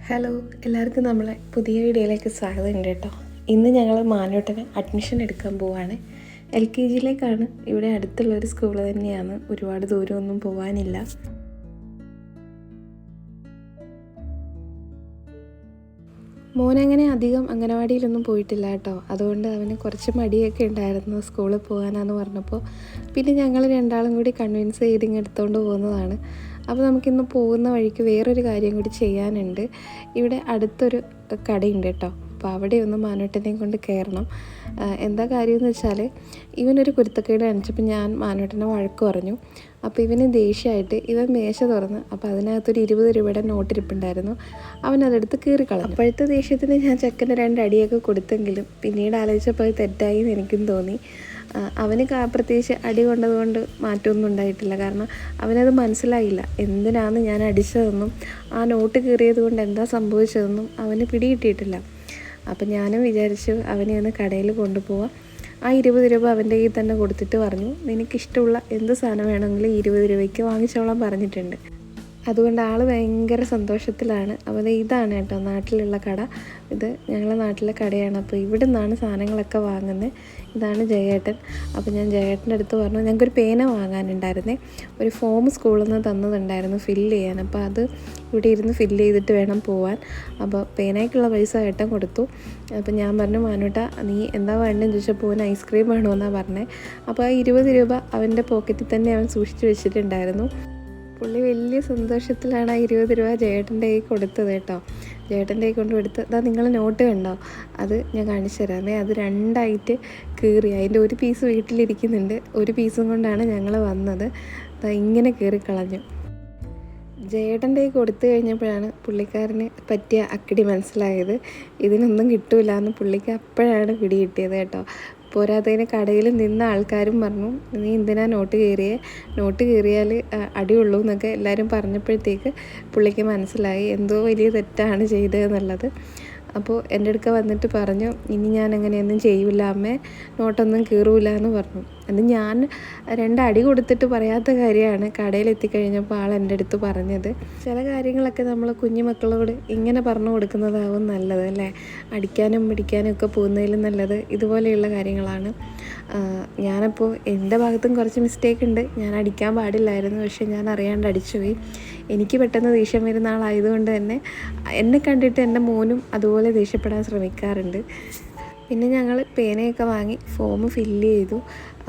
Hello, എല്ലാവർക്കും നമ്മളെ പുതിയ വീഡിയോയിലേക്ക് സ്വാഗതമുണ്ട് കേട്ടോ. ഇന്ന് ഞങ്ങൾ മാനൂട്ടന് അഡ്മിഷൻ എടുക്കാൻ പോവാണ്. LKG-യിലേക്കാണ്. ഇവിടെ അടുത്തുള്ളൊരു സ്കൂൾ തന്നെയാണ്, ഒരുപാട് ദൂരമൊന്നും പോകാനില്ല. മോനങ്ങനെ അധികം അംഗനവാടിയിലൊന്നും പോയിട്ടില്ല കേട്ടോ. അതുകൊണ്ട് അവന് കുറച്ച് മടിയൊക്കെ ഉണ്ടായിരുന്നു സ്കൂളിൽ പോകാനാന്ന് പറഞ്ഞപ്പോൾ. പിന്നെ ഞങ്ങൾ രണ്ടാളും കൂടി കൺവിൻസ് ചെയ്ത് എടുത്തുകൊണ്ട് പോകുന്നതാണ്. അപ്പോൾ നമുക്കിന്ന് പോകുന്ന വഴിക്ക് വേറൊരു കാര്യം കൂടി ചെയ്യാനുണ്ട്. ഇവിടെ അടുത്തൊരു കടയുണ്ട് കേട്ടോ. അപ്പോൾ അവിടെ ഒന്ന് മാനൂട്ടനെയും കൊണ്ട് കയറണം. എന്താ കാര്യമെന്ന് വെച്ചാൽ, ഇവനൊരു കുരുത്തക്കേട് കാണിച്ചപ്പോൾ ഞാൻ മാനൂട്ടനെ വഴക്ക് പറഞ്ഞു. അപ്പോൾ ഇവന് ദേഷ്യമായിട്ട് ഇവൻ മേശ തുറന്ന്, അപ്പോൾ അതിനകത്തൊരു 20 രൂപയുടെ നോട്ടിരിപ്പുണ്ടായിരുന്നു. അവനതെടുത്ത് കീറിക്കളഞ്ഞു. അപ്പോഴത്തെ ദേഷ്യത്തിന് ഞാൻ ചെക്കന് 2 അടിയൊക്കെ കൊടുത്തെങ്കിലും പിന്നീട് ആലോചിച്ചപ്പോൾ അത് തെറ്റായി എന്ന് എനിക്കും തോന്നി. അവന് പ്രത്യേകിച്ച് അടി കൊണ്ടതുകൊണ്ട് മാറ്റമൊന്നും ഉണ്ടായിട്ടില്ല. കാരണം അവനത് മനസ്സിലായില്ല, എന്തിനാണ് ഞാൻ അടിച്ചതെന്നും ആ നോട്ട് കീറിയത് കൊണ്ട് എന്താ സംഭവിച്ചതെന്നും അവന് പിടികിട്ടിയിട്ടില്ല. അപ്പം ഞാനും വിചാരിച്ചു അവനെ ഒന്ന് കടയിൽ കൊണ്ടുപോവാം. ആ 20 രൂപ അവൻ്റെ കയ്യിൽ തന്നെ കൊടുത്തിട്ട് പറഞ്ഞു, നിനക്കിഷ്ടമുള്ള എന്ത് സാധനം വേണമെങ്കിലും 20 രൂപയ്ക്ക് വാങ്ങിച്ചോളാൻ പറഞ്ഞിട്ടുണ്ട്. അതുകൊണ്ട് ആൾ ഭയങ്കര സന്തോഷത്തിലാണ്. അപ്പോൾ ഇതാണ് കേട്ടോ നാട്ടിലുള്ള കട. ഇത് ഞങ്ങളുടെ നാട്ടിലെ കടയാണ്. അപ്പോൾ ഇവിടെ നിന്നാണ് സാധനങ്ങളൊക്കെ വാങ്ങുന്നത്. ഇതാണ് ജയേട്ടൻ. അപ്പോൾ ഞാൻ ജയേട്ടൻ്റെ അടുത്ത് പറഞ്ഞു, ഞങ്ങൾക്കൊരു പേന വാങ്ങാനുണ്ടായിരുന്നേ. ഒരു ഫോം സ്കൂളിൽ നിന്ന് തന്നതുണ്ടായിരുന്നു ഫില്ല് ചെയ്യാൻ. അപ്പോൾ അത് ഇവിടെ ഇരുന്ന് ഫില്ല് ചെയ്തിട്ട് വേണം പോവാൻ. അപ്പോൾ പേനയ്ക്കുള്ള പൈസ ഏട്ടൻ കൊടുത്തു. അപ്പോൾ ഞാൻ പറഞ്ഞു, മാനൂട്ട നീ എന്താ വേണ്ടതെന്ന് ചോദിച്ചപ്പോൾ അവൻ ഐസ്ക്രീം വേണമെന്നാണ് പറഞ്ഞത്. അപ്പോൾ ആ 20 രൂപ അവൻ്റെ പോക്കറ്റിൽ തന്നെ അവൻ സൂക്ഷിച്ച് വെച്ചിട്ടുണ്ടായിരുന്നു. പുള്ളി വലിയ സന്തോഷത്തിലാണ് ആ 20 രൂപ ജയേട്ടൻ്റെ കയ്യിൽ കൊടുത്തത് കേട്ടോ. ജയേട്ടൻ്റെ കൈ കൊണ്ട് കൊടുത്ത്, അതാ നിങ്ങൾ നോട്ട് കണ്ടോ, അത് ഞാൻ കാണിച്ചു തരാമേ. അത് 2ആയിട്ട് കീറി. അതിൻ്റെ ഒരു പീസ് വീട്ടിലിരിക്കുന്നുണ്ട്. ഒരു പീസും കൊണ്ടാണ് ഞങ്ങൾ വന്നത്. ഇങ്ങനെ കീറിക്കളഞ്ഞു. ജയേട്ടൻ്റെ കൈ കൊടുത്തു കഴിഞ്ഞപ്പോഴാണ് പുള്ളിക്കാരന് പറ്റിയ അക്കിടി മനസ്സിലായത്. ഇതിനൊന്നും കിട്ടൂല എന്ന് പുള്ളിക്ക് അപ്പോഴാണ് പിടി കിട്ടിയത് കേട്ടോ. പോരാത്തതിന് കടയിൽ നിന്ന ആൾക്കാരും പറഞ്ഞു, നീ എന്തിനാ നോട്ട് കീറിയേ, നോട്ട് കീറിയാൽ അടിയുള്ളൂ എന്നൊക്കെ എല്ലാവരും പറഞ്ഞപ്പോഴത്തേക്ക് പുള്ളിക്ക് മനസ്സിലായി എന്തോ വലിയ തെറ്റാണ് ചെയ്തതെന്നുള്ളത്. അപ്പോൾ എൻ്റെ അടുക്ക വന്നിട്ട് പറഞ്ഞു, ഇനി ഞാൻ അങ്ങനെയൊന്നും ചെയ്യില്ല അമ്മേ, നോട്ടൊന്നും കീറൂല എന്ന് പറഞ്ഞു. അത് ഞാൻ 2 അടി കൊടുത്തിട്ട് പറയാത്ത കാര്യമാണ് കടയിലെത്തിക്കഴിഞ്ഞപ്പോൾ ആൾ എൻ്റെ അടുത്ത് പറഞ്ഞത്. ചില കാര്യങ്ങളൊക്കെ നമ്മൾ കുഞ്ഞു മക്കളോട് ഇങ്ങനെ പറഞ്ഞു കൊടുക്കുന്നതാവും നല്ലത് അല്ലേ. അടിക്കാനും പിടിക്കാനും ഒക്കെ പോകുന്നതിലും നല്ലത് ഇതുപോലെയുള്ള കാര്യങ്ങളാണ്. ഞാനപ്പോൾ എൻ്റെ ഭാഗത്തും കുറച്ച് മിസ്റ്റേക്ക് ഉണ്ട്. ഞാൻ അടിക്കാൻ പാടില്ലായിരുന്നു, പക്ഷേ ഞാൻ അറിയാണ്ട് അടിച്ചുപോയി. എനിക്ക് പെട്ടെന്ന് ദേഷ്യം വരുന്ന ആളായതുകൊണ്ട് തന്നെ എന്നെ കണ്ടിട്ട് എൻ്റെ മോനും അതുപോലെ ദേഷ്യപ്പെടാൻ ശ്രമിക്കാറുണ്ട്. പിന്നെ ഞങ്ങൾ പേനയൊക്കെ വാങ്ങി ഫോം ഫില്ല് ചെയ്തു.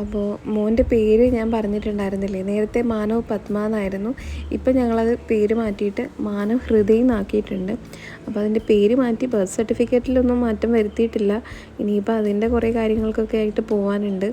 അപ്പോൾ മോൻ്റെ പേര് ഞാൻ പറഞ്ഞിട്ടുണ്ടായിരുന്നില്ലേ, നേരത്തെ മാനവ് പത്മ എന്നായിരുന്നു. ഇപ്പം ഞങ്ങളത് പേര് മാറ്റിയിട്ട് മാനവ് ഹൃദയ എന്നാക്കിയിട്ടുണ്ട്. അപ്പോൾ അതിൻ്റെ പേര് മാറ്റി. ബർത്ത് സർട്ടിഫിക്കറ്റിലൊന്നും മാറ്റം വരുത്തിയിട്ടില്ല. ഇനിയിപ്പോൾ അതിൻ്റെ കുറേ കാര്യങ്ങൾക്കൊക്കെ ആയിട്ട് പോകാനുണ്ട്.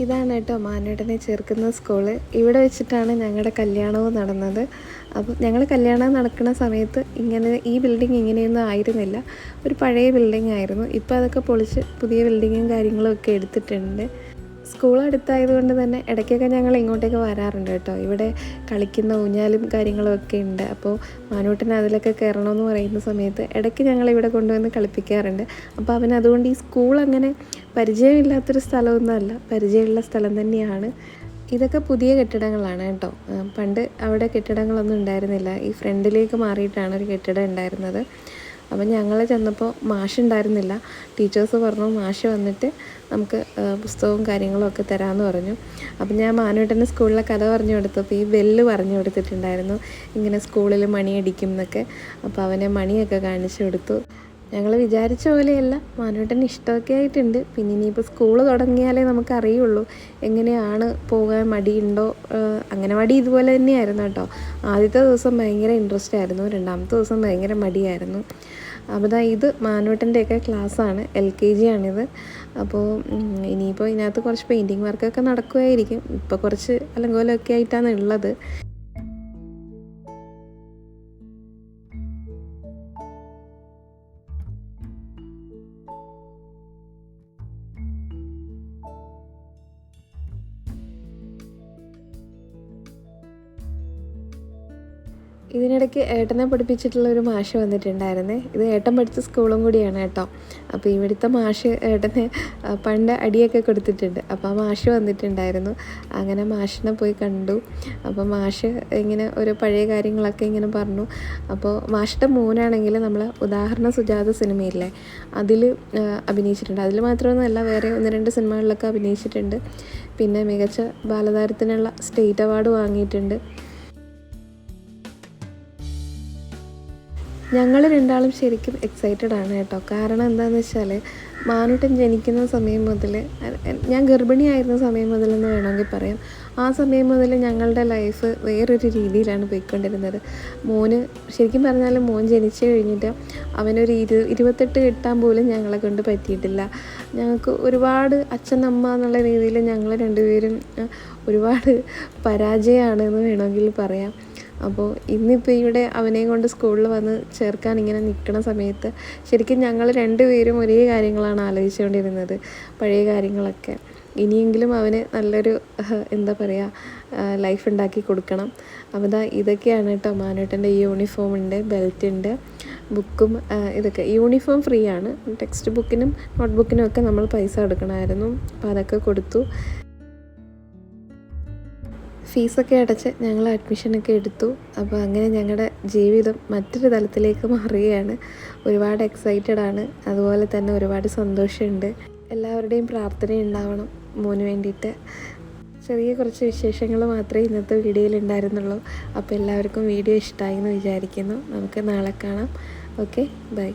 ഇതാണ് കേട്ടോ മാനൂട്ടനെ ചേർക്കുന്ന സ്കൂള്. ഇവിടെ വെച്ചിട്ടാണ് ഞങ്ങളുടെ കല്യാണവും നടന്നത്. അപ്പോൾ ഞങ്ങൾ കല്യാണം നടക്കുന്ന സമയത്ത് ഈ ബിൽഡിംഗ് ഇങ്ങനെയൊന്നും ആയിരുന്നില്ല. ഒരു പഴയ ബിൽഡിംഗ് ആയിരുന്നു. ഇപ്പോൾ അതൊക്കെ പൊളിച്ച് പുതിയ ബിൽഡിങ്ങും കാര്യങ്ങളും ഒക്കെ എടുത്തിട്ടുണ്ട്. സ്കൂൾ അടുത്തായതുകൊണ്ട് തന്നെ ഇടയ്ക്കൊക്കെ ഞങ്ങൾ ഇങ്ങോട്ടേക്ക് വരാറുണ്ട് കേട്ടോ. ഇവിടെ കളിക്കുന്ന ഊഞ്ഞാലും കാര്യങ്ങളും ഒക്കെ ഉണ്ട്. അപ്പോൾ മാനൂട്ടന് അതിലൊക്കെ കയറണമെന്ന് പറയുന്ന സമയത്ത് ഇടയ്ക്ക് ഞങ്ങളിവിടെ കൊണ്ടുവന്ന് കളിപ്പിക്കാറുണ്ട്. അപ്പോൾ അവൻ അതുകൊണ്ട് ഈ സ്കൂൾ അങ്ങനെ പരിചയമില്ലാത്തൊരു സ്ഥലമൊന്നുമല്ല, പരിചയമുള്ള സ്ഥലം തന്നെയാണ്. ഇതൊക്കെ പുതിയ കെട്ടിടങ്ങളാണ് കേട്ടോ. പണ്ട് അവിടെ കെട്ടിടങ്ങളൊന്നും ഉണ്ടായിരുന്നില്ല. ഈ ഫ്രണ്ടിലേക്ക് മാറിയിട്ടാണ് ഒരു കെട്ടിടം ഉണ്ടായിരുന്നത്. അപ്പം ഞങ്ങൾ ചെന്നപ്പോൾ മാഷ് ഉണ്ടായിരുന്നില്ല. ടീച്ചേഴ്സ് പറഞ്ഞു മാഷ് വന്നിട്ട് നമുക്ക് പുസ്തകവും കാര്യങ്ങളും ഒക്കെ തരാമെന്ന് പറഞ്ഞു. അപ്പം ഞാൻ മാനൂട്ടൻ്റെ സ്കൂളിലെ കഥ പറഞ്ഞു കൊടുത്തപ്പോൾ ഈ ബെല്ല് പറഞ്ഞു കൊടുത്തിട്ടുണ്ടായിരുന്നു, ഇങ്ങനെ സ്കൂളിൽ മണിയടിക്കും എന്നൊക്കെ. അപ്പോൾ അവനെ മണിയൊക്കെ കാണിച്ചു കൊടുത്തു. ഞങ്ങൾ വിചാരിച്ച പോലെയല്ല, മാനൂട്ടന് ഇഷ്ടമൊക്കെ ആയിട്ടുണ്ട്. പിന്നെ ഇനിയിപ്പോൾ സ്കൂൾ തുടങ്ങിയാലേ നമുക്കറിയുള്ളൂ എങ്ങനെയാണ് പോകാൻ മടിയുണ്ടോ. അംഗനവാടി ഇതുപോലെ തന്നെയായിരുന്നു കേട്ടോ. ആദ്യത്തെ ദിവസം ഭയങ്കര ഇൻട്രസ്റ്റ് ആയിരുന്നു, 2ാമത്തെ ദിവസം ഭയങ്കര മടിയായിരുന്നു. അപ്പോൾ ഇത് മാനൂട്ടൻ്റെയൊക്കെ ക്ലാസ്സാണ്, LKG ആണിത്. അപ്പോൾ ഇനിയിപ്പോൾ ഇതിനകത്ത് കുറച്ച് പെയിൻറ്റിങ് വർക്കൊക്കെ നടക്കുമായിരിക്കും. ഇപ്പോൾ കുറച്ച് അലങ്കോലമൊക്കെ ആയിട്ടാണ് ഉള്ളത്. ഇതിനിടയ്ക്ക് ഏട്ടനെ പഠിപ്പിച്ചിട്ടുള്ള ഒരു മാഷ് വന്നിട്ടുണ്ടായിരുന്നേ. ഇത് ഏട്ടൻ പഠിച്ച സ്കൂളും കൂടിയാണ് കേട്ടോ. അപ്പോൾ ഇവിടുത്തെ മാഷ് ഏട്ടനെ പണ്ട് അടിയൊക്കെ കൊടുത്തിട്ടുണ്ട്. അപ്പോൾ ആ മാഷ് വന്നിട്ടുണ്ടായിരുന്നു. അങ്ങനെ മാഷിനെ പോയി കണ്ടു. അപ്പോൾ മാഷ് ഇങ്ങനെ ഒരു പഴയ കാര്യങ്ങളൊക്കെ ഇങ്ങനെ പറഞ്ഞു. അപ്പോൾ മാഷിൻ്റെ മോനാണെങ്കിൽ നമ്മൾ ഉദാഹരണ സുജാത സിനിമയില്ലേ, അതിൽ അഭിനയിച്ചിട്ടുണ്ട്. അതിൽ മാത്രമൊന്നുമല്ല, വേറെ 1-2 സിനിമകളിലൊക്കെ അഭിനയിച്ചിട്ടുണ്ട്. പിന്നെ മികച്ച ബാലതാരത്തിനുള്ള സ്റ്റേറ്റ് അവാർഡ് വാങ്ങിയിട്ടുണ്ട്. ഞങ്ങൾ രണ്ടാളും ശരിക്കും എക്സൈറ്റഡ് ആണ് കേട്ടോ. കാരണം എന്താണെന്ന് വെച്ചാൽ മാനൂട്ടൻ ജനിക്കുന്ന സമയം മുതൽ, ഞാൻ ഗർഭിണിയായിരുന്ന സമയം മുതലെന്ന് വേണമെങ്കിൽ പറയാം, ആ സമയം മുതൽ ഞങ്ങളുടെ ലൈഫ് വേറൊരു രീതിയിലാണ് പോയിക്കൊണ്ടിരുന്നത്. മോന് ശരിക്കും പറഞ്ഞാൽ മോൻ ജനിച്ചു കഴിഞ്ഞിട്ട് അവനൊരു 28 കിട്ടാൻ പോലും ഞങ്ങളെ കൊണ്ട് പറ്റിയിട്ടില്ല. ഞങ്ങൾക്ക് ഒരുപാട് അച്ഛൻ അമ്മ എന്നുള്ള രീതിയിൽ ഞങ്ങൾ രണ്ടുപേരും ഒരുപാട് പരാജയമാണെന്ന് വേണമെങ്കിൽ പറയാം. അപ്പോൾ ഇന്നിപ്പോൾ ഇവിടെ അവനെയും കൊണ്ട് സ്കൂളിൽ വന്ന് ചേർക്കാൻ ഇങ്ങനെ നിൽക്കുന്ന സമയത്ത് ശരിക്കും ഞങ്ങൾ രണ്ടുപേരും ഒരേ കാര്യങ്ങളാണ് ആലോചിച്ചുകൊണ്ടിരുന്നത്, പഴയ കാര്യങ്ങളൊക്കെ. ഇനിയെങ്കിലും അവന് നല്ലൊരു എന്താ പറയുക ലൈഫ് ഉണ്ടാക്കി കൊടുക്കണം. അപ്പോൾ ഇതൊക്കെയാണ് കേട്ടോ മാനൂട്ടൻ്റെ യൂണിഫോം ഉണ്ട്, ബെൽറ്റ് ഉണ്ട്, ബുക്കും ഇതൊക്കെ. യൂണിഫോം ഫ്രീ ആണ്, ടെക്സ്റ്റ് ബുക്കിനും നോട്ട് ബുക്കിനും ഒക്കെ നമ്മൾ പൈസ കൊടുക്കണമായിരുന്നു. അപ്പോൾ അതൊക്കെ കൊടുത്തു. ഫീസൊക്കെ അടച്ച് ഞങ്ങൾ അഡ്മിഷനൊക്കെ എടുത്തു. അപ്പോൾ അങ്ങനെ ഞങ്ങളുടെ ജീവിതം മറ്റൊരു തലത്തിലേക്ക് മാറുകയാണ്. ഒരുപാട് എക്സൈറ്റഡ് ആണ്, അതുപോലെ തന്നെ ഒരുപാട് സന്തോഷമുണ്ട്. എല്ലാവരുടെയും പ്രാർത്ഥന ഉണ്ടാവണം മോന് വേണ്ടിയിട്ട്. ചെറിയ കുറച്ച് വിശേഷങ്ങൾ മാത്രമേ ഇന്നത്തെ വീഡിയോയിൽ ഉണ്ടായിരുന്നുള്ളൂ. അപ്പോൾ എല്ലാവർക്കും വീഡിയോ ഇഷ്ടമായി എന്ന് വിചാരിക്കുന്നു. നമുക്ക് നാളെ കാണാം. Okay, by.